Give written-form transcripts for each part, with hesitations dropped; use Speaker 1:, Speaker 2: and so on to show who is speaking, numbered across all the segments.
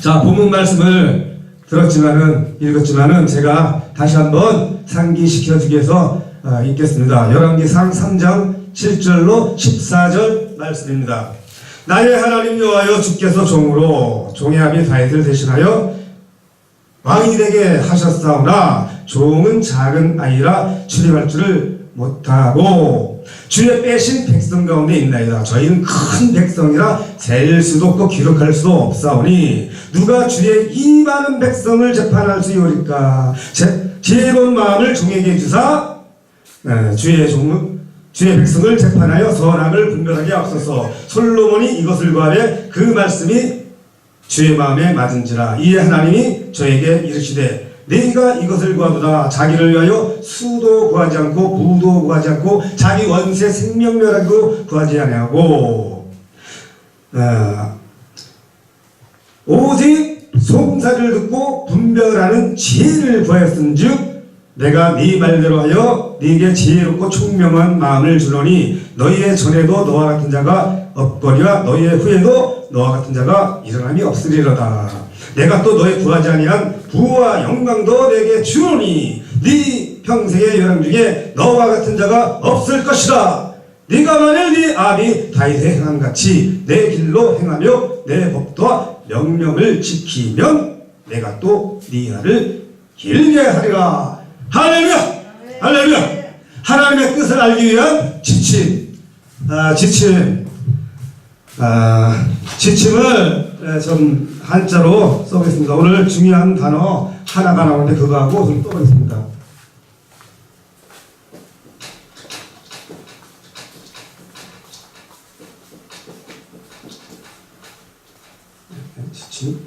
Speaker 1: 자, 본문 말씀을 읽었지만은 제가 다시 한번 상기시켜 주기 위해서 읽겠습니다. 열왕기상 3장 7절로 14절 말씀입니다. 나의 하나님 여호와여, 주께서 종으로 종의 아비 다윗을 대신하여 왕이 되게 하셨사오나 종은 작은 아이라 출입할 줄을 못하고 주의 빼신 백성 가운데 있나이다. 저희는 큰 백성이라 셀 수도 없고 기록할 수도 없사오니 누가 주의 이 많은 백성을 재판할 수 있으리까? 지혜로운 마음을 종에게 주사 주의 백성을 재판하여 선악을 분별하게 하옵소서. 솔로몬이 이것을 구하되 그 말씀이 주의 마음에 맞은지라. 이에 하나님이 저에게 이르시되 네가 이것을 구하도다. 자기를 위하여 수도 구하지 않고 부도 구하지 않고 자기 원세 생명멸하기도 구하지 아니하고 오직 송사를 듣고 분별하는 지혜를 구하였은즉 내가 네 말대로 하여 네게 지혜롭고 총명한 마음을 주노니 너희의 전에도 너와 같은 자가 없거니와 너희의 후에도 너와 같은 자가 일어남이 없으리로다. 내가 또 너희 구하지 아니한 부와 영광도 내게 주노니 네 평생의 여름 중에 너와 같은 자가 없을 것이라. 네가 만일 네 아비 다윗의 행함같이 내 길로 행하며 내 법도와 명령을 지키면 내가 또 네 날을 길게 하리라. 할렐루야! 할렐루야! 하나님의 뜻을 알기 위한 지침을 좀 한자로 써보겠습니다. 오늘 중요한 단어 하나가 나오는데 그거하고 좀 써보겠습니다. 지침.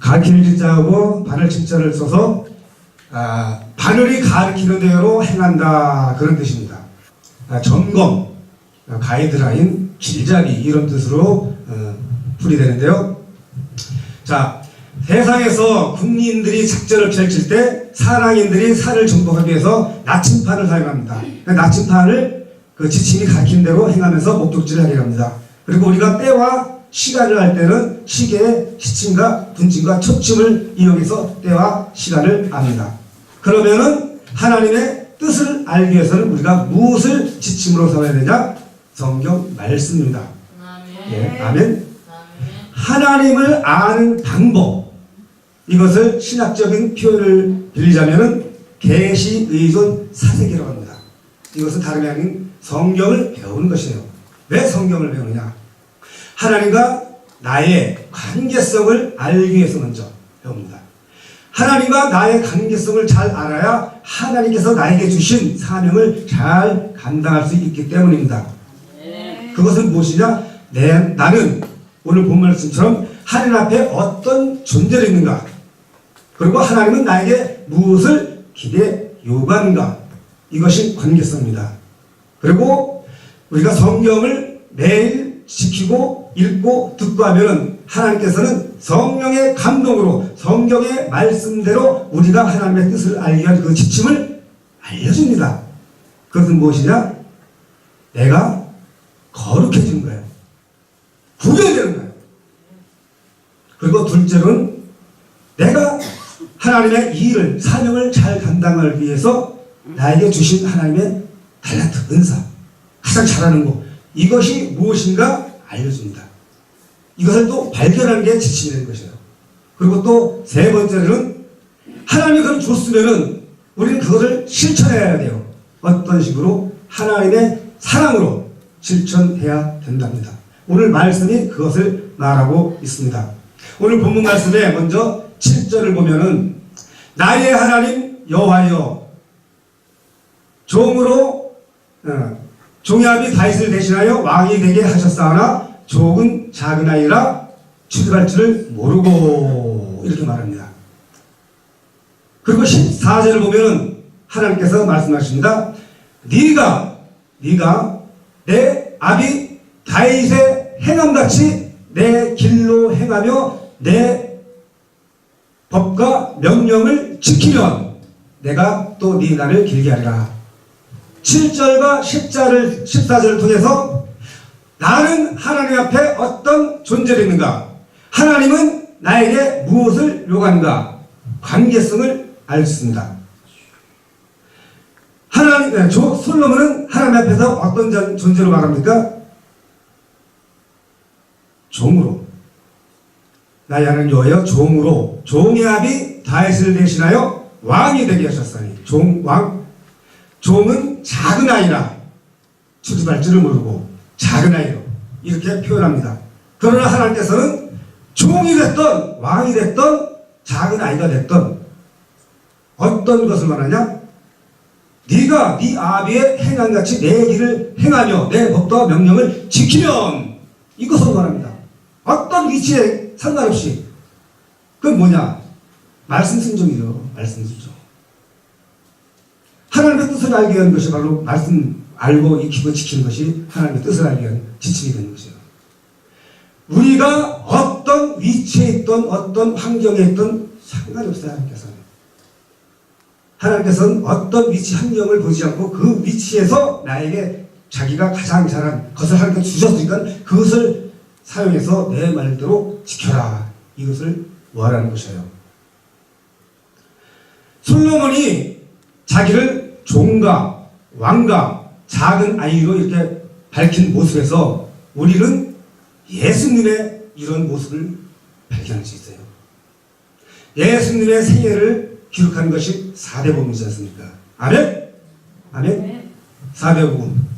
Speaker 1: 가르치는 자하고 바늘 침자를 써서 바늘이 가르치는 대로 행한다, 그런 뜻입니다. 점검, 가이드라인, 길잡이, 이런 뜻으로 풀이되는데요. 자, 세상에서 국민들이 작전을 펼칠 때 사랑인들이 산을 정복하기 위해서 나침판을 사용합니다. 나침판을 그 지침이 가르친 대로 행하면서 목적지를 하게 합니다. 그리고 우리가 때와 시간을 할 때는 시계의 시침과 분침과 초침을 이용해서 때와 시간을 압니다. 그러면은 하나님의 뜻을 알기 위해서는 우리가 무엇을 지침으로 삼아야 되냐? 성경 말씀입니다. 아멘. 예, 아멘. 하나님을 아는 방법, 이것을 신학적인 표현을 빌리자면은 계시, 의존, 사색이라고 합니다. 이것은 다름이 아닌 성경을 배우는 것이에요. 왜 성경을 배우느냐? 하나님과 나의 관계성을 알기 위해서 먼저 배웁니다. 하나님과 나의 관계성을 잘 알아야 하나님께서 나에게 주신 사명을 잘 감당할 수 있기 때문입니다. 그것은 무엇이냐? 나는 오늘 본 말씀처럼 하나님 앞에 어떤 존재로 있는가, 그리고 하나님은 나에게 무엇을 기대 요구하는가, 이것이 관계성입니다. 그리고 우리가 성경을 매일 지키고 읽고 듣고 하면은 하나님께서는 성령의 감동으로 성경의 말씀대로 우리가 하나님의 뜻을 알기 위한 그 지침을 알려줍니다. 그것은 무엇이냐? 내가 거룩해지는 거예요. 구별되는 거예요. 그리고 둘째로는 내가 하나님의 일을, 사명을 잘 감당하기 위해서 나에게 주신 하나님의 탤런트, 은사, 가장 잘하는 것, 이것이 무엇인가 알려줍니다. 이것을 또 발견하는 게 지침이 되는 것이에요. 그리고 또 세 번째로는 하나님이 그걸 줬으면은 우리는 그것을 실천해야 돼요. 어떤 식으로? 하나님의 사랑으로 실천해야 된답니다. 오늘 말씀이 그것을 말하고 있습니다. 오늘 본문 말씀에 먼저 7절을 보면은 나의 하나님 여호와여, 종의 아비 다윗을 대신하여 왕이 되게 하셨사오나 종은 작은 아이라 출입할 줄을 모르고, 이렇게 말합니다. 그리고 14절을 보면 하나님께서 말씀하십니다. 네가 내 아비 다윗의 행함같이 내 길로 행하며 내 법과 명령을 지키면 내가 또 네 날을 길게 하리라. 7절과 14절을 통해서 나는 하나님 앞에 어떤 존재로 있는가? 하나님은 나에게 무엇을 요구하는가? 관계성을 알 수 있습니다. 솔로몬은 하나님 앞에서 어떤 존재로 말합니까? 종으로. 나의 하나님 여호와여 종으로 종의 아비 다윗을 대신하여 왕이 되게 하셨으니 종은 작은 아이라 추집할 줄을 모르고 작은 아이로 이렇게 표현합니다. 그러나 하나님께서는 종이 됐던 왕이 됐던 작은 아이가 됐던 어떤 것을 말하냐? 네가 네 아비의 행함같이 내 길을 행하며 내 법도와 명령을 지키면 이것을 말합니다. 어떤 위치에 상관없이. 그건 뭐냐? 말씀 순종이죠. 말씀 순종. 하나님의 뜻을 알게 하는 것이 바로 말씀 알고 익히고 지키는 것이 하나님의 뜻을 알게 하는 지침이 되는 것이에요. 우리가 어떤 위치에 있던 어떤 환경에 있던 상관이 없어요. 하나님께서는 어떤 위치 환경을 보지 않고 그 위치에서 나에게 자기가 가장 잘한 것을 하나님께 주셨으니까 그것을 사용해서 내 말대로 지켜라. 이것을 원하는 것이에요. 솔로몬이 자기를 종과 왕과 작은 아이로 이렇게 밝힌 모습에서 우리는 예수님의 이런 모습을 발견할 수 있어요. 예수님의 생애를 기록한 것이 4대 복음이지 않습니까? 아멘? 아멘? 4대 복음.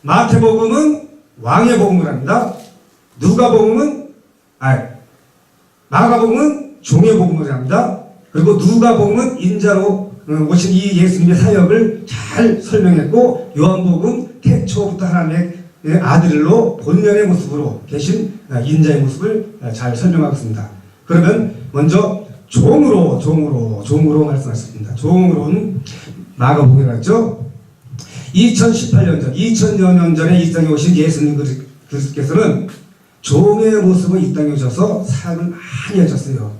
Speaker 1: 마태복음은 왕의 복음을 합니다. 마가복음은 종의 복음을 합니다. 그리고 누가복음은 인자로 오신 이 예수님의 사역을 잘 설명했고, 요한복음은 태초부터 하나님의 아들로 본연의 모습으로 계신 인자의 모습을 잘 설명하고 있습니다. 그러면 먼저 종으로 말씀하셨습니다. 종으로는 마가복음이라고 했죠. 2000여 년 전에 이 땅에 오신 예수님 그리스도께서는 종의 모습을 이 땅에 오셔서 사역을 많이 하셨어요.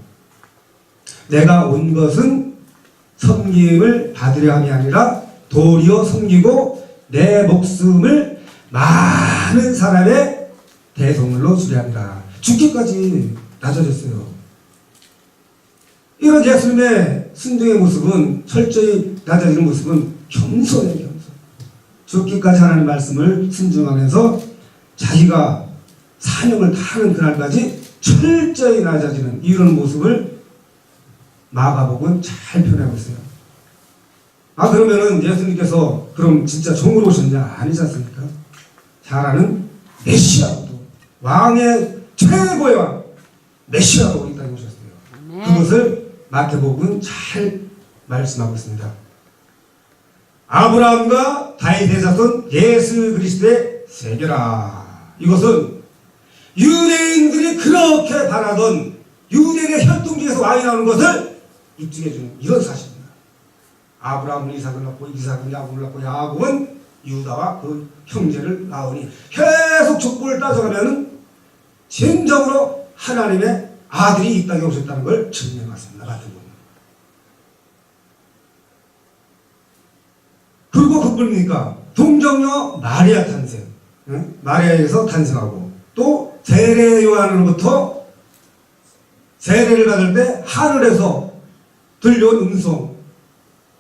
Speaker 1: 내가 온 것은 섬김을 받으려 함이 아니라 도리어 섬기고 내 목숨을 많은 사람의 대속물로 주려 합니다. 죽기까지 낮아졌어요. 이런 예수님의 순종의 모습은, 철저히 낮아지는 모습은 겸손해요. 겸손. 죽기까지 하나님 말씀을 순종하면서 자기가 사명을 다하는 그날까지 철저히 낮아지는 이런 모습을 마가복음은 잘 표현하고 있어요. 그러면은 예수님께서 그럼 진짜 종으로 오셨냐? 아니지 않습니까? 잘 아는 메시아로, 왕의 최고의 왕 메시아로 이 땅에 오셨어요. 그것을 마태복음은 잘 말씀하고 있습니다. 아브라함과 다윗의 자손 예수 그리스도의 세계라. 이것은 유대인들이 그렇게 바라던 유대인의 혈통중에서 왕이 나오는 것을 입증해주는 이런 사실입니다. 아브라함은 이삭을 낳고, 이삭은 야곱을 낳고, 야곱은 유다와 그 형제를 낳으니 계속 족보를 따져가면 진정으로 하나님의 아들이 이 땅에 오셨다는 걸 증명했습니다. 마태복음. 그리고 그뿐입니까? 동정녀 마리아 탄생, 마리아에서 탄생하고, 또 세례 요한으로부터 세례를 받을 때 하늘에서 들려온 음성,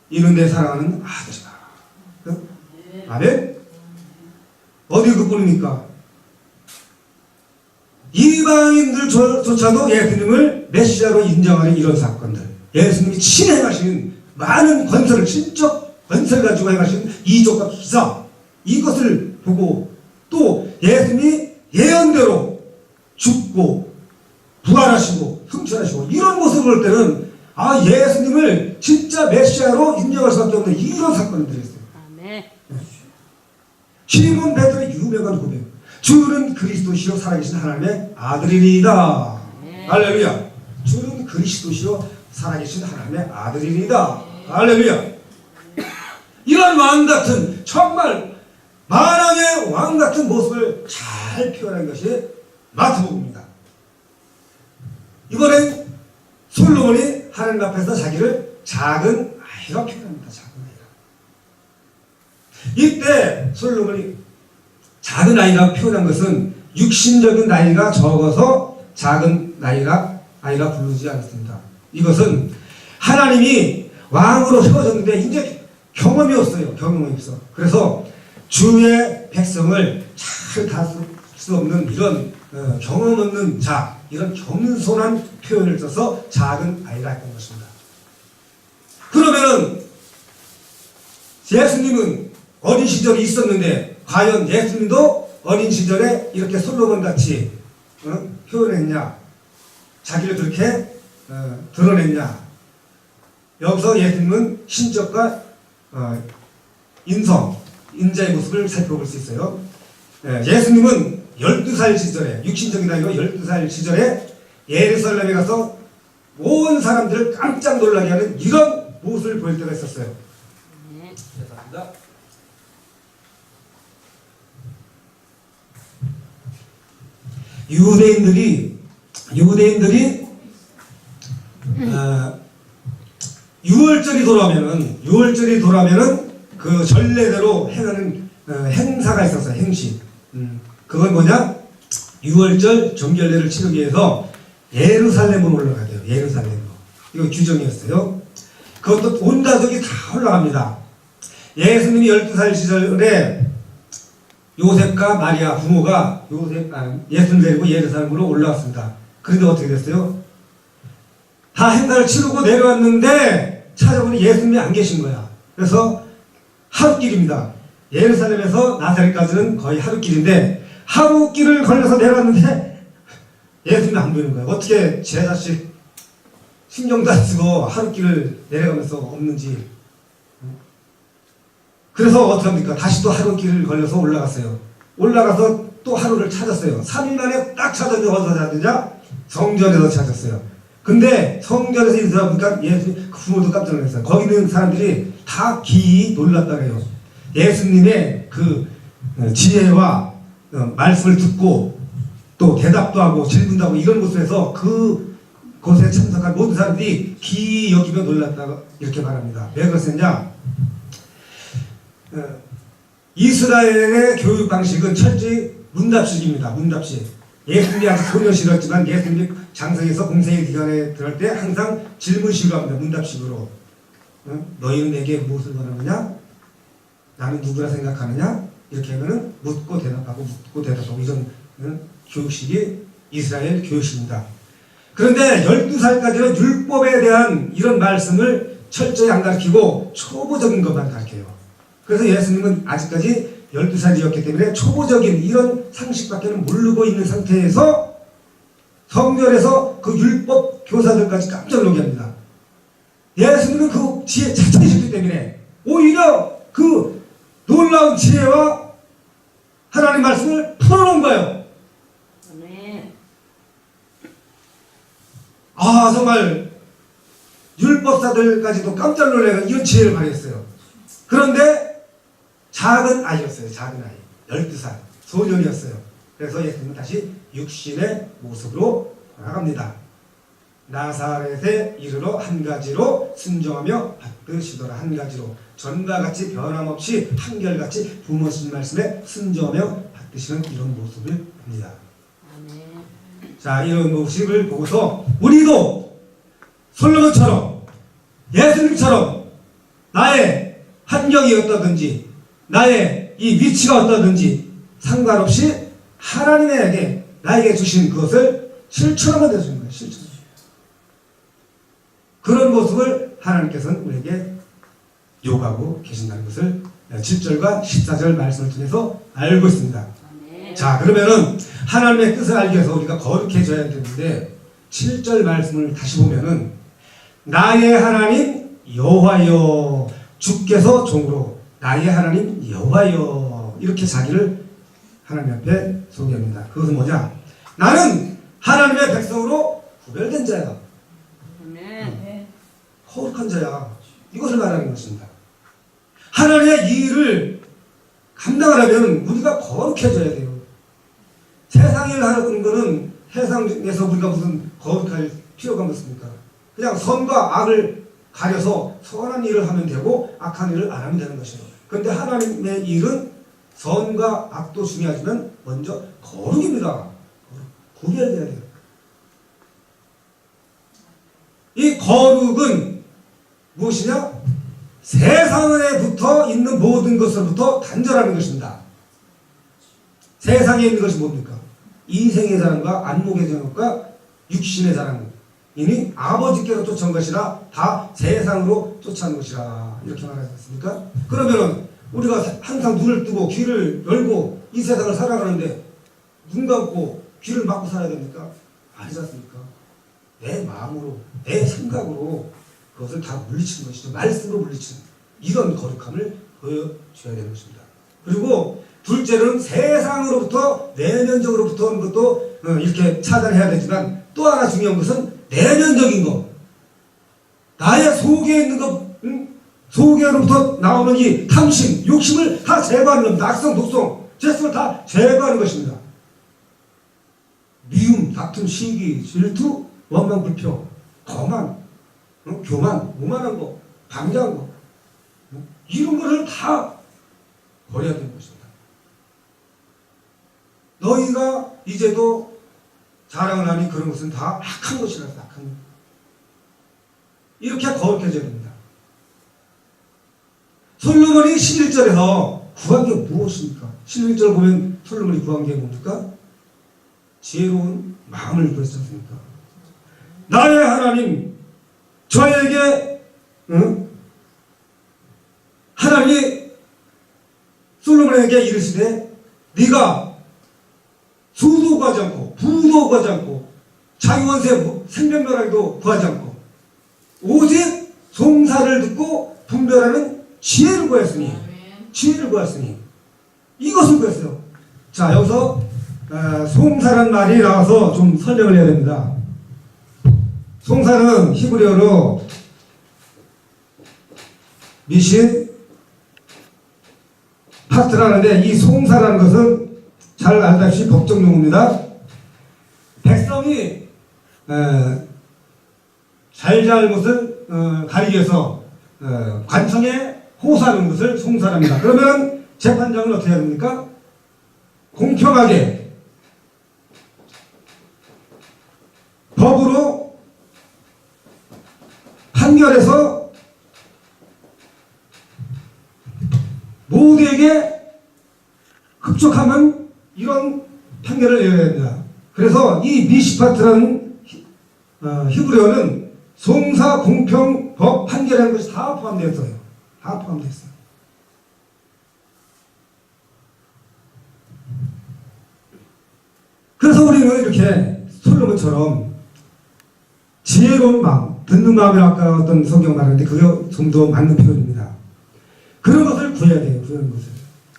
Speaker 1: 이는 내 사랑하는 아들이다. 아멘? 어디 그뿐입니까? 이방인들조차도 예수님을 메시아로 인정하는 이런 사건들, 예수님이 친행하신 많은 권세를, 신적 권세를 가지고 행하신 이적과 기사, 이것을 보고 또 예수님이 예언대로 죽고 부활하시고 승천하시고 이런 모습을 볼 때는 예수님을 진짜 메시아로 인정할 수밖에 없는 이런 사건들이 있어요. 아멘. 시몬 베드로의 유명한 고백, 주는 그리스도시요 살아계신 하나님의 아들이니이다. 할렐루야. 주는 그리스도시요 살아계신 하나님의 아들이니이다. 할렐루야. 이런 왕같은, 정말 만왕의 왕같은 모습을 잘 표현한 것이 마태복음입니다. 이번엔 솔로몬이 하나님 앞에서 자기를 작은 아이라 표현합니다. 작은 아이라. 이때 솔로몬이 작은 아이라 표현한 것은 육신적인 나이가 적어서 작은 아이가 부르지 않습니다. 이것은 하나님이 왕으로 세워졌는데 이제 경험이 없어요. 경험이 없어. 그래서 주의 백성을 잘 다룰 수 없는 이런 경험 없는 자, 이런 겸손한 표현을 써서 작은 아이라 했던 것입니다. 그러면은 예수님은 어린 시절이 있었는데 과연 예수님도 어린 시절에 이렇게 솔로몬 같이 표현했냐? 자기를 그렇게 드러냈냐? 여기서 예수님은 신적과 인자의 모습을 살펴볼 수 있어요. 예수님은 12살 시절에, 육신적인 나이로 12살 시절에 예루살렘에 가서 온 사람들을 깜짝 놀라게 하는 이런 모습을 보일 때가 있었어요. 죄송합니다. 유대인들이 6월절이 돌아오면은 그 전례대로 행하는 행사가 있었어요. 행식. 그건 뭐냐? 6월절 정결례를 치르기 위해서 예루살렘으로 올라가야 돼요. 예루살렘으로. 이거 규정이었어요. 그것도 온 가족이 다 올라갑니다. 예수님이 12살 시절에 요셉과 마리아 부모가 예수를 데리고 예루살렘으로 올라왔습니다. 그런데 어떻게 됐어요? 다 행사를 치르고 내려왔는데 찾아보니 예수님이 안 계신 거야. 그래서 하루길입니다. 예루살렘에서 나사렛까지는 거의 하루길인데 하루길을 걸려서 내려왔는데 예수님이 안 보이는 거야. 어떻게 제 자식 신경도 안 쓰고 하루길을 내려가면서 없는지. 그래서 어떻게 합니까? 다시 또 하루길을 걸려서 올라갔어요. 올라가서 또 하루를 찾았어요. 3일 만에 딱 찾았는데 어디서 찾았냐? 성전에서 찾았어요. 근데 성전에서 인사하니까 예수 부모도 깜짝 놀랐어요. 거기 있는 사람들이 다 기이 놀랐다 그래요. 예수님의 그 지혜와 말씀을 듣고 또 대답도 하고 질문도 하고 이런 모습에서 그곳에 참석한 모든 사람들이 기이 여기며 놀랐다고 이렇게 말합니다. 왜 그랬냐? 이스라엘의 교육 방식은 철저히 문답식입니다. 문답식. 예수님이 아직 소년시였지만 예수님이 장성에서 공생의 기간에 들어갈 때 항상 질문식으로 합니다. 문답식으로. 너희는 내게 무엇을 원하느냐? 나는 누구라 생각하느냐? 이렇게 하면은 묻고 대답하고 이런 교육식이 이스라엘 교육식입니다. 그런데 12살까지는 율법에 대한 이런 말씀을 철저히 안 가르치고 초보적인 것만 가르쳐요. 그래서 예수님은 아직까지 12살이었기 때문에 초보적인 이런 상식밖에 모르고 있는 상태에서 성전에서 그 율법 교사들까지 깜짝 놀게 합니다. 예수님은 그 지혜 자체이셨기 때문에 오히려 그 놀라운 지혜와 하나님 말씀을 풀어놓은 거예요. 아, 정말 율법사들까지도 깜짝 놀래가 이런 지혜를 발휘했어요. 그런데 작은 아이였어요. 작은 아이. 12살. 소년이었어요. 그래서 예수님은 다시 육신의 모습으로 나갑니다. 나사렛에 이르러 한 가지로 순종하며 받드시더라. 한 가지로. 전과 같이 변함없이 한결같이 부모님 말씀에 순종하며 받드시는 이런 모습을 봅니다. 자, 이런 모습을 보고서 우리도 솔로몬처럼 예수님처럼 나의 환경이 어떠든지 나의 이 위치가 어떠든지 상관없이 하나님에게 나에게 주신 그것을 실천하면 되는 거예요. 실천. 그런 모습을 하나님께서는 우리에게 요구하고 계신다는 것을 7절과 14절 말씀을 통해서 알고 있습니다. 자, 그러면은 하나님의 뜻을 알기 위해서 우리가 거룩해져야 되는데 7절 말씀을 다시 보면은 나의 하나님 여호와여 주께서 종으로 나의 하나님 여호와여 이렇게 자기를 하나님 앞에 소개합니다. 그것은 뭐냐? 나는 하나님의 백성으로 구별된 자야. 거룩한 자야. 이것을 말하는 것입니다. 하나님의 이 일을 감당하려면 우리가 거룩해져야 돼요. 세상 일을 하는 것은 세상에서 우리가 무슨 거룩할 필요가 없습니까? 그냥 선과 악을 가려서 선한 일을 하면 되고 악한 일을 안 하면 되는 것이에요. 그런데 하나님의 일은 선과 악도 중요하지만 먼저 거룩입니다. 구별돼야 돼요. 이 거룩은 무엇이냐? 세상에 붙어 있는 모든 것으로부터 단절하는 것입니다. 세상에 있는 것이 뭡니까? 인생의 자랑과 안목의 자랑과 육신의 자랑이니 아버지께로 쫓아온 것이라 다 세상으로 쫓아온 것이라 이렇게 말하지 않습니까? 그러면은 우리가 항상 눈을 뜨고 귀를 열고 이 세상을 살아가는데 눈 감고 귀를 막고 살아야 됩니까? 아니지 않습니까? 내 마음으로 내 생각으로 그것을 다 물리치는 것이죠. 말씀으로 물리치는 이런 거룩함을 보여줘야 되는 것입니다. 그리고 둘째는 세상으로부터 내면적으로부터 오는 것도 이렇게 차단해야 되지만 또 하나 중요한 것은 내면적인 것. 나의 속에 있는 것, 속에로부터 나오는 이 탐심, 욕심을 다 제거하는 겁니다. 악성, 독성, 죄성을 다 제거하는 것입니다. 미움, 다툼, 시기, 질투, 원망, 불평, 거만, 교만, 오만한 거, 방자한 거, 이런 것을 다 버려야 되는 것입니다. 너희가 이제도 자랑을 하니 그런 것은 다 악한 것이라서 악한 것. 이렇게 거룩해져야 됩니다. 솔로몬이 11절에서 구한 게 무엇입니까? 11절 보면 솔로몬이 구한 게 뭡니까? 지혜로운 마음을 구했지 않습니까? 나의 하나님, 저에게 하나님이 솔로몬에게 이르시되 네가 수도 구하지 않고 부도 구하지 않고 자기원세 생명멸하기도 구하지 않고 오직 송사를 듣고 분별하는 지혜를 구했으니 지혜를 구했으니 이것을 구했어요. 자, 여기서 송사란 말이 나와서 좀 설명을 해야 됩니다. 송사는 히브리어로 미신 파트라는데 이 송사라는 것은 잘 알다시피 법정용어입니다. 백성이 잘잘못을 가리기 위해서 관청에 호소하는 것을 송사랍니다. 그러면 재판장은 어떻게 해야 됩니까? 공평하게 법으로 판결해서 모두에게 흡족하면 이런 판결을 내려야 됩니다. 그래서 이 미시파트라는 히브리어는 송사, 공평, 법, 판결이라는 것이 다 포함되어 있어요. 다 포함되어 있어요. 그래서 우리는 이렇게 솔로몬처럼 지혜로운 마음, 듣는 마음이라 아까 어떤 성경 말하는데 그게 좀 더 맞는 표현입니다. 그런 것을 구해야 돼요. 그런 것을.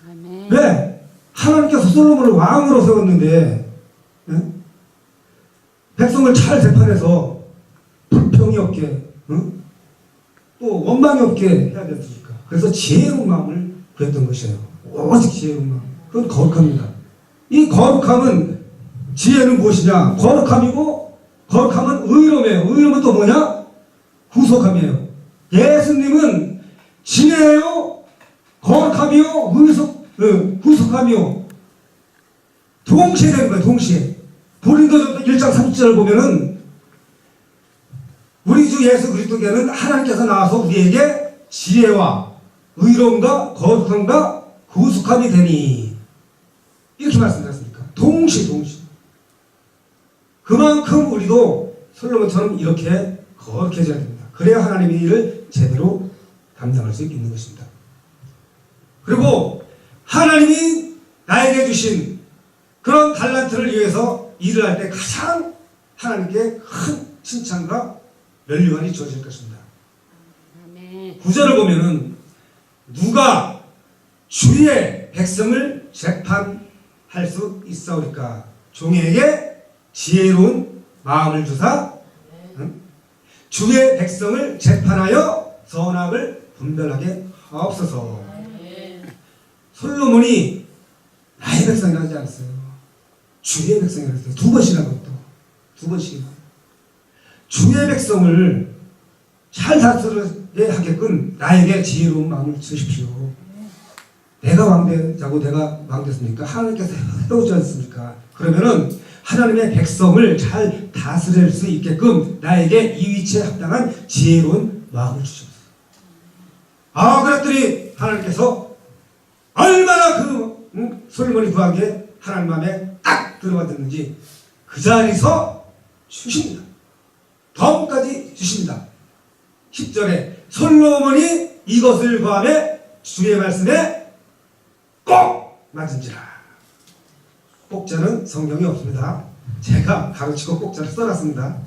Speaker 1: 아멘. 왜? 하나님께서 솔로몬을 왕으로 세웠는데 백성을 잘 재판해서 불평이 없게 또 원망이 없게 해야 됐으니까. 그래서 지혜로운 마음을 구했던 것이에요. 오직 지혜로운 마음. 그건 거룩합니다. 이 거룩함은 지혜는 무엇이냐? 거룩함이고 거룩함은 의로움이에요. 의로움은 또 뭐냐? 구속함이에요. 예수님은 지혜요, 거룩함이요, 구속함이요. 동시에 되는 거예요. 동시에. 고린도전서 1장 30절을 보면은 우리 주 예수 그리스도께는 하나님께서 나와서 우리에게 지혜와 의로움과 거룩함과 구속함이 되니 이렇게 말씀드렸습니까? 동시. 그만큼 우리도 솔로몬처럼 이렇게 거룩해져야 됩니다. 그래야 하나님의 일을 제대로 감당할 수 있는 것입니다. 그리고 하나님이 나에게 주신 그런 달란트를 위해서 일을 할 때 가장 하나님께 큰 칭찬과 면류관이 주어질 것입니다. 9절을 보면은 누가 주의 백성을 재판할 수 있사오리까? 종에게 지혜로운 마음을 주사 주의 백성을 재판하여 선악을 분별하게 하옵소서. 솔로몬이 나의 백성이라 하지 않았어요. 주의 백성이라고 했어요. 두 번씩이나 그것도. 두 번씩이나. 주의 백성을 잘 다스리게 하게끔 나에게 지혜로운 마음을 주십시오. 내가 왕되자고 내가 왕됐습니까? 하나님께서 해오지 않습니까? 그러면은 하나님의 백성을 잘 다스릴 수 있게끔 나에게 이 위치에 합당한 지혜로운 마음을 주셨어요. 그랬더니 하나님께서 얼마나 솔로몬이 구한 게 하나님 마음에 딱 들어왔는지 그 자리에서 주십니다. 덤까지 주십니다. 10절에 솔로몬이 이것을 구하매 주의 말씀에 꼭 맞은지라. 꼭자는 성경이 없습니다. 제가 가르치고 꼭자를 써놨습니다.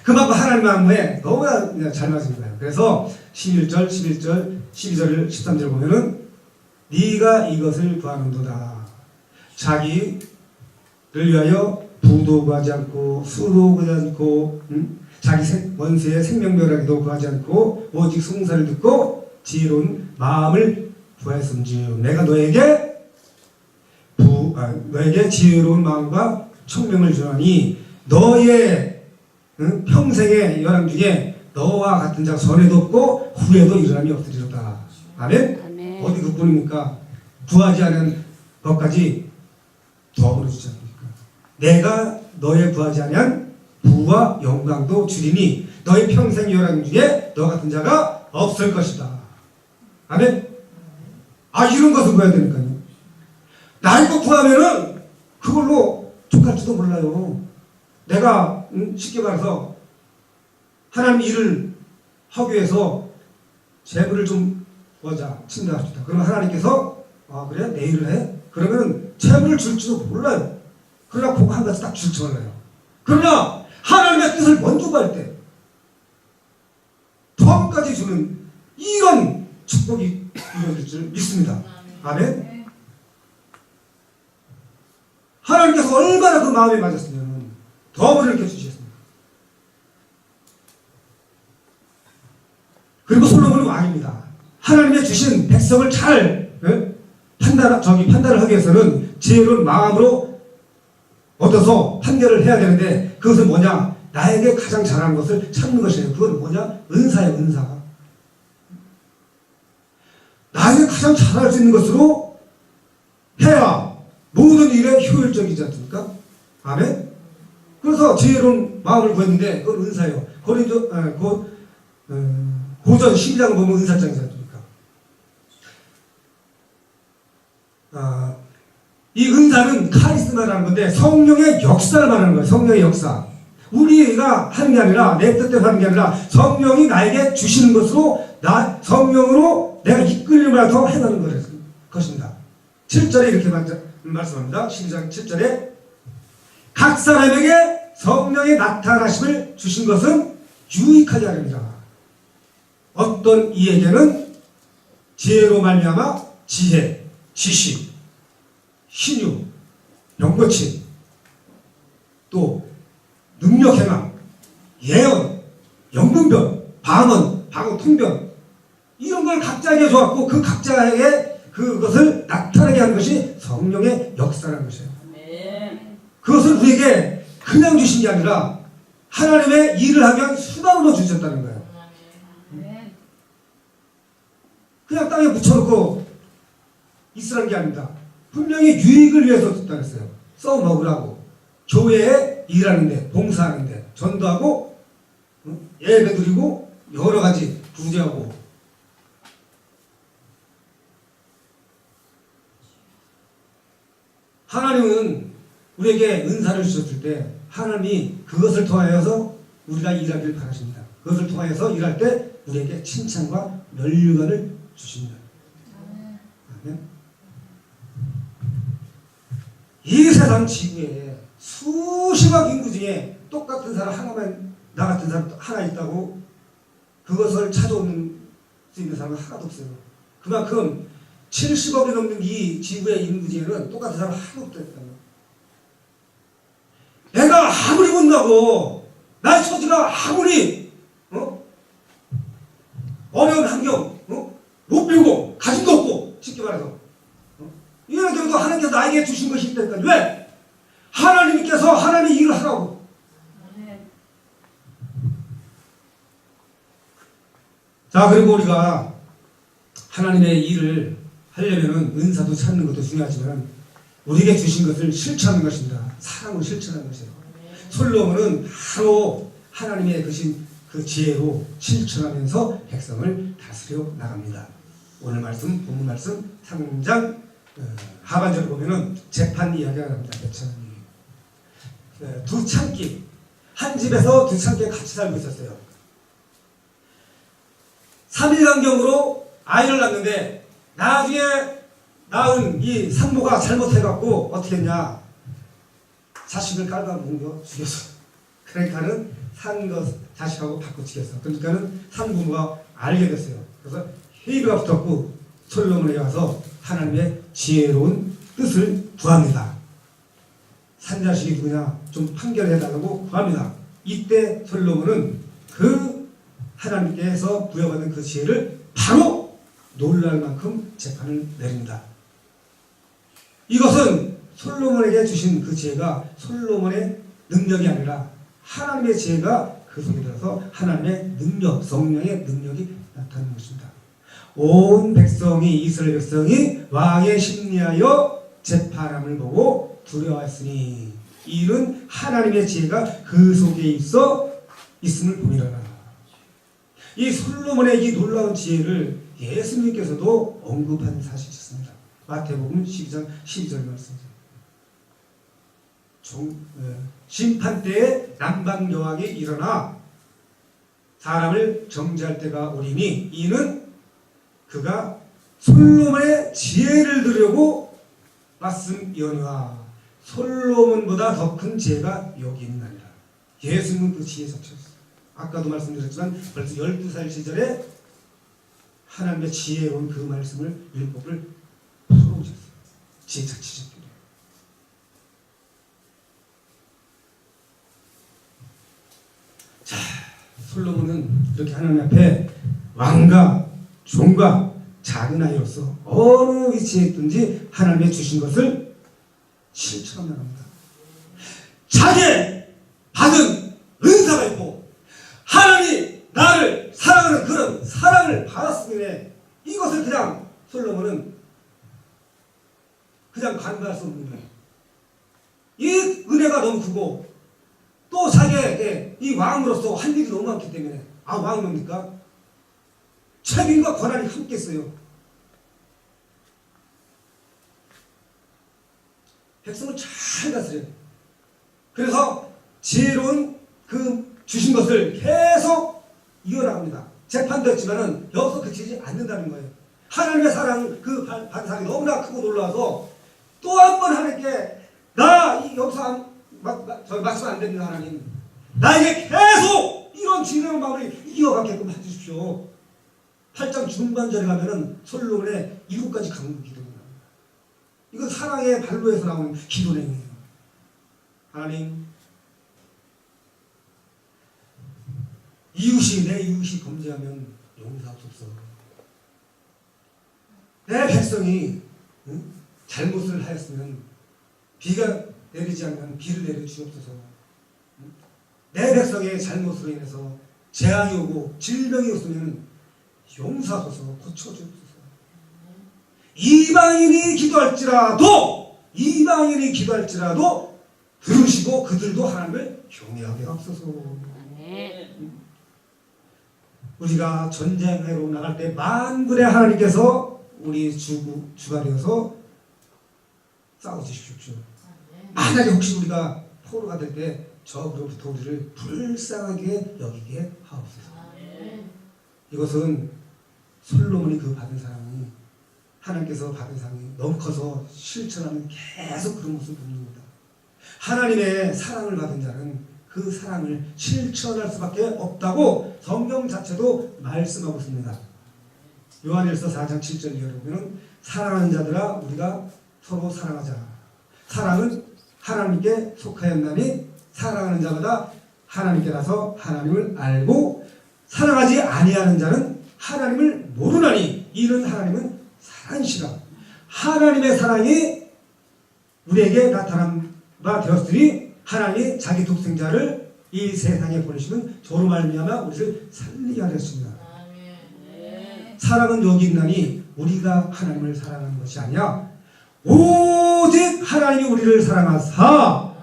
Speaker 1: 그만큼 하나님 마음에 너무나 잘 맞은 거예요. 그래서 11절, 11절, 12절, 13절 보면은 네가 이것을 구하는도다. 자기를 위하여 부도 구하지 않고 수도 구하지 않고 자기 원수의 생명멸하기도 구하지 않고 오직 송사를 듣고 지혜로운 마음을 구하였음즉 내가 너에게 지혜로운 마음과 청명을 주하니 너의 평생의 연합 중에 너와 같은 자 전에도 없고 후에도 일어남이 없으리로다. 아멘?
Speaker 2: 아멘.
Speaker 1: 어디 그뿐입니까? 구하지 않은 것까지 더불어 주지 않습니까? 내가 너의 구하지 않은 부와 영광도 주리니 너의 평생 연합 중에 너 같은 자가 없을 것이다. 아멘? 이런 것을 구해야 되니까요. 나 이거 구하면은 그걸로 족할지도 몰라요. 내가 쉽게 말해서 하나님 일을 하기 위해서 재물을 좀 구하자 친다 합시다. 그러면 하나님께서 그래? 내 일을 해? 그러면 재물을 줄지도 몰라요. 그러나 그거 한 가지 딱 줄 줄 알아요. 그러나 하나님의 뜻을 먼저 구할 때 처음까지 주는 이런 축복이 이루어질 줄 믿습니다. 아멘? 하나님께서 얼마나 그 마음에 맞았으면 덤을 이렇게 주셨습니다. 그리고 솔로몬은 왕입니다. 하나님의 주신 백성을 잘 판단을 하기 위해서는 지혜로운 마음으로 얻어서 판결을 해야 되는데 그것은 뭐냐? 나에게 가장 잘하는 것을 찾는 것이에요. 그건 뭐냐? 은사예요, 은사. 나에게 가장 잘할 수 있는 것으로 해야 모든 일에 효율적이지 않습니까? 아멘? 그래서 지혜로운 마음을 구했는데 그건 은사예요. 고전 12장을 보면 은사장이지 않습니까? 이 은사는 카리스마라는 건데 성령의 역사를 말하는 거예요. 성령의 역사. 우리가 하는 게 아니라 내 뜻대로 하는 게 아니라 성령이 나에게 주시는 것으로 성령으로 내가 이끌림을 받아서 해가는 것입니다. 7절에 이렇게 말씀합니다. 12장 7절에 각 사람에게 성령의 나타나심을 주신 것은 유익하게 하렵니다. 어떤 이에게는 지혜로 말미암아 지혜, 지식, 신유, 병고침, 또 능력 행함, 예언, 영분별, 방언, 통변 이런 걸 각자에게 줘갖고 그 각자에게 그것을 나타나게 하는 것이 성령의 역사라는 것이에요. 그것을 우리에게 그냥 주신 게 아니라 하나님의 일을 하면 수단으로 주셨다는 거예요. 그냥 땅에 묻혀놓고 있으라는 게 아닙니다. 분명히 유익을 위해서 줬다 그랬어요. 써먹으라고. 교회에 일하는데, 봉사하는데, 전도하고, 예배 드리고, 여러 가지 구제하고. 하나님은 우리에게 은사를 주셨을 때 하나님이 그것을 통하여서 우리가 일하기를 바라십니다. 그것을 통하여서 일할 때 우리에게 칭찬과 면류관을 주십니다. 아멘. 이 세상 지구에 수십억 인구 중에 똑같은 사람 하나만, 나 같은 사람 하나 있다고 그것을 찾아오는 수 있는 사람은 하나도 없어요. 그만큼 70억이 넘는 이 지구의 인구 중에는 똑같은 사람 하나도 없다니까요. 내가 아무리 못나고 나의 처지가 아무리 어려운 환경 못 배우고 가짐도 없고 쉽게 말해서 이런 경우도 하나님께서 나에게 주신 것이 있다니까. 왜? 하나님께서 하나님의 일을 하라고. 자, 그리고 우리가 하나님의 일을 하려면은 은사도 찾는 것도 중요하지만 우리에게 주신 것을 실천하는 것입니다. 사랑을 실천하는 것이에요. 솔로몬은 바로 하나님의 주신 그 지혜로 실천하면서 백성을 다스려 나갑니다. 오늘 말씀, 본문 말씀 3장 하반절을 보면은 재판 이야기가 나옵니다. 재판 이야기. 두 창기, 한 집에서 두 창기가 같이 살고 있었어요. 3일 간격으로 아이를 낳는데 나중에 낳은 이 산모가 잘못해갖고 어떻게 했냐, 자식을 깔아뭉겨 죽였어. 그러니까는 산 것 자식하고 바꿔 죽였어. 그러니까는 산부모가 알게 됐어요. 그래서 회의가 붙었고 솔로몬에게 와서 하나님의 지혜로운 뜻을 구합니다. 산 자식이 누구냐 좀 판결해달라고 구합니다. 이때 솔로몬은 그 하나님께서 부여받은 그 지혜를 바로 놀랄 만큼 재판을 내립니다. 이것은 솔로몬에게 주신 그 지혜가 솔로몬의 능력이 아니라 하나님의 지혜가 그 속에 들어서 하나님의 능력, 성령의 능력이 나타나는 것입니다. 온 백성이, 이스라엘 백성이 왕의 심리하여 재판함을 보고 두려워했으니 이는 하나님의 지혜가 그 속에 있음을 봄이라라. 이 솔로몬의 이 놀라운 지혜를 예수님께서도 언급한 사실이 있습니다. 마태복음 12장 12절 말씀입니다. 심판 때에 남방 여왕이 일어나 사람을 정죄할 때가 오리니 이는 그가 솔로몬의 지혜를 들으려고 말씀이오니와 솔로몬보다 더 큰 지혜가 여기 있나니라. 예수님은 그 지혜 자체였어요. 아까도 말씀드렸지만 벌써 12살 시절에 하나님의 지혜로운 그 말씀을 율법을 풀어오셨어요. 지혜 자체죠. 자, 솔로몬은 이렇게 하나님 앞에 왕과 종과 작은 아이로서 어느 위치에 있든지 하나님의 주신 것을 실천하며 합니다. 자기의 받은 은사가 있고 하나님이 나를 사랑하는 그런 사랑을 받았으면 이것을 그냥 솔로몬은 그냥 간과할 수 없는 거예요. 이 은혜가 너무 크고 또 자기에게 이 왕으로서 할 일이 너무 많기 때문에 왕은 뭡니까? 책임과 권한이 함께 있어요. 백성을 잘 다스려요. 그래서 지혜로운 그 주신 것을 계속 이어나갑니다. 재판도 했지만은 여기서 그치지 않는다는 거예요. 하나님의 사랑 그 반상이 너무나 크고 놀라서 또 한 번 하나님께 여기서 말씀 안 됩니다. 하나님 나에게 계속 이런 지혜로운 마음을 이어가게끔 해주십시오. 8장 중반절에 가면은 솔로몬의 7가지 강구 기도가 나옵니다. 이건 사랑의 발로에서 나오는 기도 내용이에요. 하나님, 내 이웃이 범죄하면 용서하옵소서. 내 백성이 잘못을 하였으면 비가 내리지 않으면 비를 내려주옵소서. 내 백성의 잘못으로 인해서 재앙이 오고 질병이 없으면 용서하소서, 고쳐주옵소서. 이방인이 기도할지라도 들으시고 그들도 하나님을 경외하게 하옵소서. 우리가 전쟁으로 나갈 때 만군의 하나님께서 우리 주가 되어서 싸워주십시오. 만약에 혹시 우리가 포로가 될 때 적으로부터 우리를 불쌍하게 여기게 하옵소서. 이것은 솔로몬이 그 받은 사랑이 하나님께서 받은 사랑이 너무 커서 실천하면 계속 그런 모습을 보입니다. 하나님의 사랑을 받은 자는 그 사랑을 실천할 수밖에 없다고 성경 자체도 말씀하고 있습니다. 요한일서 4장 7절 이하로 보면 사랑하는 자들아 우리가 서로 사랑하자. 사랑은 하나님께 속하였나니 사랑하는 자마다 하나님께라서 하나님을 알고 사랑하지 아니하는 자는 하나님을 모르나니 이는 하나님은 사랑이시라. 하나님의 사랑이 우리에게 나타난 바 되었으니 하나님이 자기 독생자를 이 세상에 보내시는 저로 말미암아 우리를 살리게 하셨습니다. 사랑은 여기 있나니 우리가 하나님을 사랑하는 것이 아니야. 오직 하나님이 우리를 사랑하사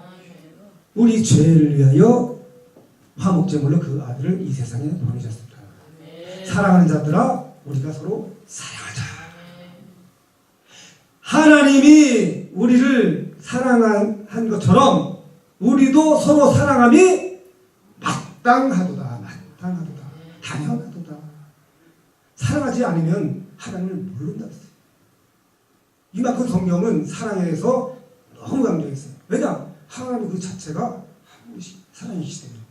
Speaker 1: 우리 죄를 위하여 화목제물로 그 아들을 이 세상에 보내셨습니다. 사랑하는 자들아, 우리가 서로 사랑하자. 하나님이 우리를 사랑한 것처럼 우리도 서로 사랑함이 마땅하도다. 당연하도다. 사랑하지 않으면 하나님을 모른다 했어요. 이만큼 성경은 사랑에 대해서 너무 강조했어요. 왜냐? 하나님 그 자체가 사랑이시기 때문에.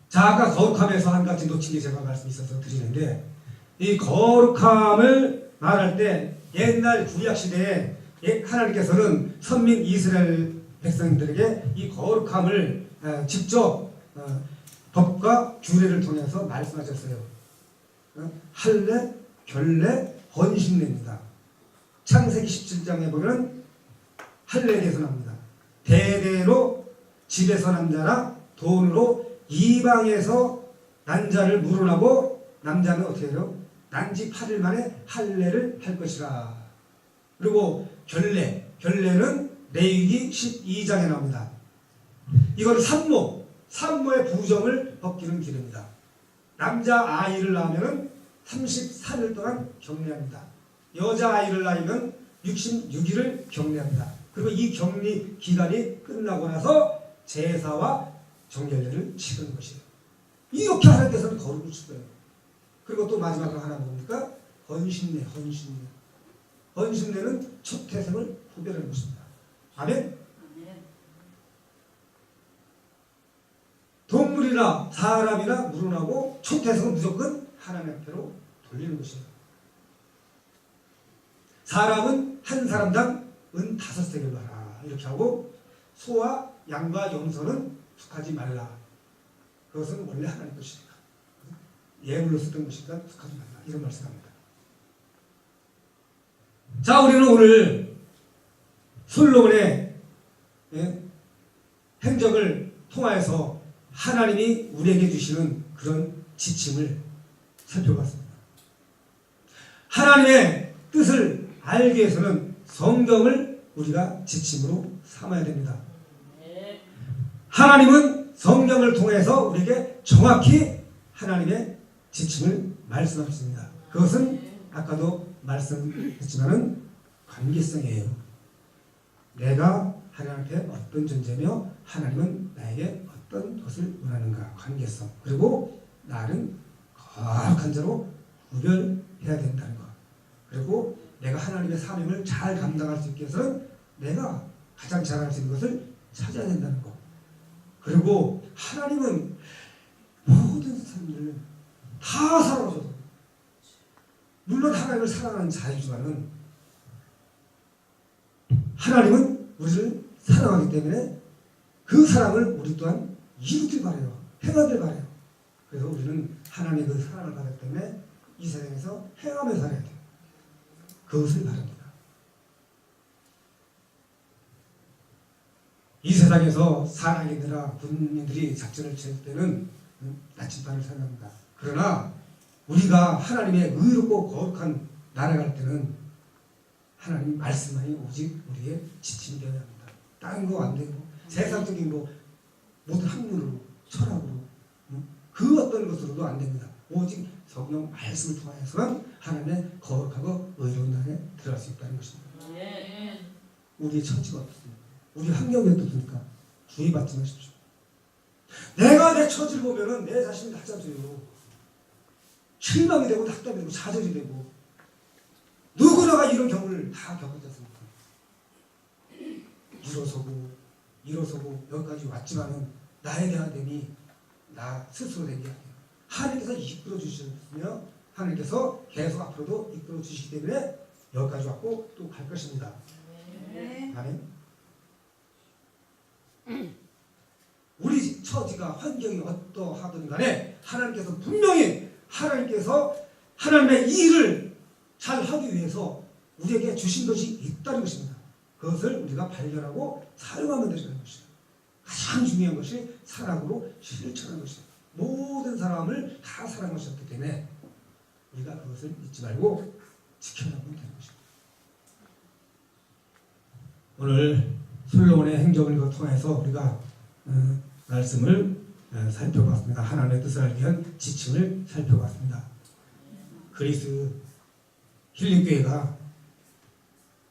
Speaker 1: 자, 아까 거룩함에서 한 가지 놓친 게 제가 말씀이 있어서 드리는데, 이 거룩함을 말할 때 옛날 구약시대에 하나님께서는 선민 이스라엘 백성들에게 이 거룩함을 직접 법과 규례를 통해서 말씀하셨어요. 할례, 결례, 헌신례입니다. 창세기 17장에 보면 할례에 대해서 나옵니다. 대대로 집에서 난 자나 돈으로 이방에서 난 자를 물어나고 남자는 어떻게 해요? 난지 8일 만에 할례를 할 것이라. 그리고 결례는 레위기 12장에 나옵니다. 이건 산모의 부정을 벗기는 길입니다. 남자 아이를 낳으면 34일 동안 격리합니다. 여자 아이를 낳으면 66일을 격리합니다. 그리고 이 격리 기간이 끝나고 나서 제사와 정결례를 치르는 것이에요. 이렇게 하나님께서는 거룩을 주어요. 그리고 또 마지막으로 하나 뭡니까? 헌신례. 헌신례는 첫 태생을 후별하는 것입니다. 아멘? 동물이나 사람이나 물어나고 첫 태생은 무조건 하나님 앞으로 돌리는 것이에요. 사람은 한 사람당 은 5세겔 봐라. 이렇게 하고 소와 양과 염소는 축하지 말라. 그것은 원래 하나님 것이니까. 예물로 쓰던 것이니까 축하지 말라. 이런 말씀합니다. 자, 우리는 오늘 솔로몬의 행적을 통하여서 하나님이 우리에게 주시는 그런 지침을 살펴봤습니다. 하나님의 뜻을 알기 위해서는 성경을 우리가 지침으로 삼아야 됩니다. 하나님은 성경을 통해서 우리에게 정확히 하나님의 지침을 말씀하셨습니다. 그것은 아까도 말씀했지만은 관계성이에요. 내가 하나님 앞에 어떤 존재며 하나님은 나에게 어떤 것을 원하는가. 관계성. 그리고 나는 거룩한 자로 구별해야 된다는 것. 그리고 내가 하나님의 사명을 잘 감당할 수 있게 해서는 내가 가장 잘할 수 있는 것을 찾아야 된다는 것. 그리고 하나님은 모든 사람들을 다 사랑하셔서, 물론 하나님을 사랑하는 자이지만은 하나님은 우리를 사랑하기 때문에 그 사랑을 우리 또한 이루길 바라요. 행하길 바라요. 그래서 우리는 하나님의 그 사랑을 받았기 때문에 이 세상에서 행하며 살아야 돼요. 그것을 바랍니다. 이 세상에서 사랑이들아 군인들이 작전을 칠 때는 나침반을 사용합니다. 그러나 우리가 하나님의 의롭고 거룩한 나라에 갈 때는 하나님 말씀만이 오직 우리의 지침이 되어야 합니다. 다른 거 안 되고 세상적인 모든 학문으로 철학으로 그 어떤 것으로도 안 됩니다. 오직 성령 말씀을 통하여서만 하나님의 거룩하고 의로운 나라에 들어갈 수 있다는 것입니다. 우리의 처지가 어떻습니까? 우리 환경이 어떻습니까? 주의받지 마십시오. 내가 내 처지를 보면은 내 자신이 낮아져요. 실망이 되고 낙담이 되고 좌절이 되고, 누구나가 이런 경우를 다 겪었지 않습니까? 일어서고 여기까지 왔지만은 나에 대한 됨이 나 스스로 된 게 아니에요. 하나님께서 이끌어 주셨으며 하나님께서 계속 앞으로도 이끌어 주시기 때문에 여기까지 왔고 또 갈 것입니다. 아멘. 우리 처지가 환경이 어떠하든 간에 하나님께서 분명히 하나님의 일을 잘 하기 위해서 우리에게 주신 것이 있다는 것입니다. 그것을 우리가 발견하고 사용하면 되는 것입니다. 가장 중요한 것이 사랑으로 실천하는 것입니다. 모든 사람을 다 사랑하셨기 때문에 우리가 그것을 잊지 말고 지켜나가면 되는 것입니다. 오늘 솔로몬의 행적을 통해서 우리가 말씀을 살펴봤습니다. 하나님의 뜻을 알기 위한 지침을 살펴봤습니다. 그리스 힐링교회가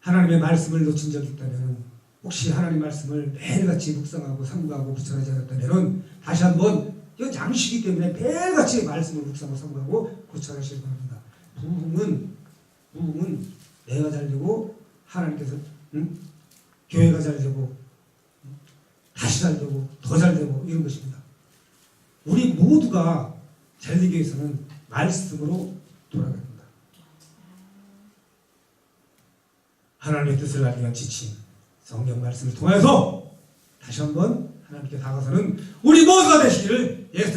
Speaker 1: 하나님의 말씀을 놓친 적이 있다면, 혹시 하나님 말씀을 매일같이 묵상하고 삼가하고 붙여하지 않았다면 다시 한번 이건 양식이기 때문에 매일같이 말씀을 묵상하고 삼가하고 고쳐하시기 바랍니다. 부흥은 내가 잘 되고 하나님께서 교회가 잘 되고 다시 잘 되고 더 잘 되고 이런 것입니다. 우리 모두가 잘 되기 위해서는 말씀으로 돌아가야 됩니다. 하나님의 뜻을 알기 위한 지침, 성경 말씀을 통해서 다시 한번 하나님께 다가서는 우리 모두가 되시기를 예수